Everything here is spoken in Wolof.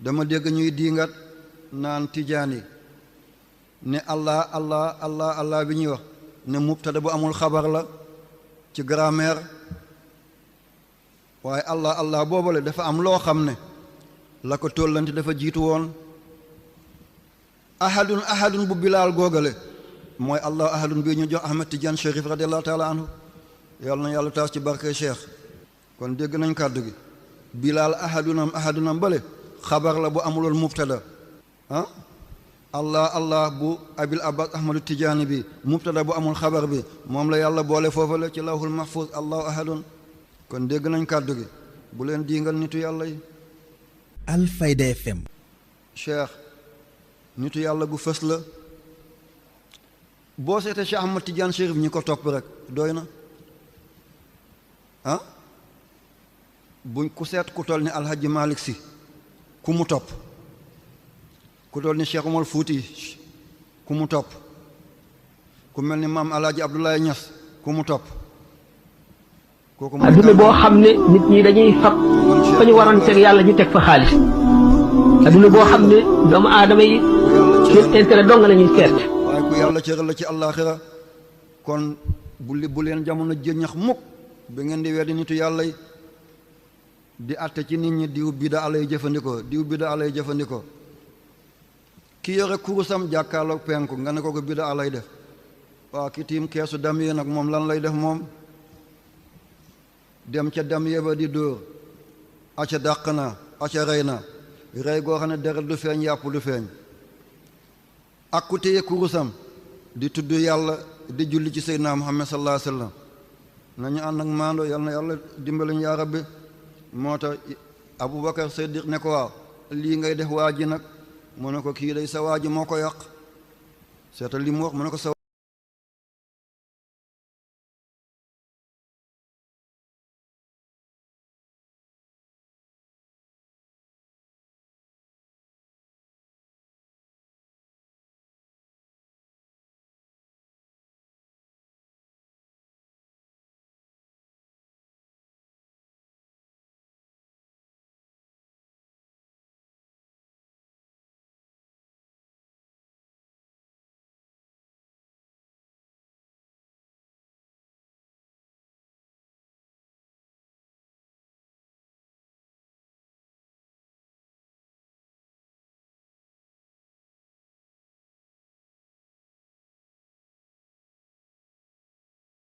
dama dégg ñuy diingat naan tijaani ne allah allah allah allah bi ñuy wax ne mubtada bu amul xabar la ci grammaire waaye allah allah boobale dafa am loo xam ne la ko tollanti dafa jiitu woon ahadun ahadun bu bilaal googale mooy allah ahadun bii ñu jox Ahmad Tidiane Chérif radiallahu taala anhu yàlla na yàlla taas ci barke Cheikh kon dégg nañ kàddu gi bilaal ahadunam bale xabar la bu amuloon mubtada ah allah allah bu abil abbas ahmadu tijaani bi mubtada bu amul xabar bi moom la yàlla boole foofa la ci lawhul mahfuz allahu ahadun kon dégg nañ kàddu gi bu leen diingal nitu yàlla yi Alfayda FM cheikh nitu yàlla gu fës la boo seetee Cheikh Ahmad Tidiane Chérif ñi ko topp rek doy na ah buñ ku seet ku toll ni alhaji Malick Sy ku mu topp ku toll ni Cheikh Omar Fouti ku mu topp ku mel ni maam alhaji Abdoulaye Niass ku mu topp kooku adduna boo xam ne nit ñi dañuy fab fa ñu waroon teg yàlla ñu teg fa xaalis adduna boo xam ne doomu aadama yi seen intérêt dong la ñuy seet waaye ku yàlla cëral la ci àllaaxira kon bu leen jamono jëñax mukk ba ngeen di weddi nitu yàlla yi di àtte ci nit ñi diw bida alay jëfandikoo diw bida alay jëfandikoo ki yore kurusam jàkkaarloog penku nga ne ko ko bida alay def waaw ki tiim keesu dam yee nag moom lan lay def moom dem ca dam yee ba di dóor aca dàq na aca rey na rey goo xam ne deret du feeñ yàpp du feeñ ak ku téye kurusam di tudd yàlla di julli ci seydina muhammad sallallahu alayhi wa sallam nañu ànd ak maando yal na yàlla dimbaliñ yaa rabbi moo tax abubakar siddiq ne ko waaw lii ngay def waa ji nag mu ne ko kii day sa waa ji moo ko yàq seetal li mu wax mu ne ko sa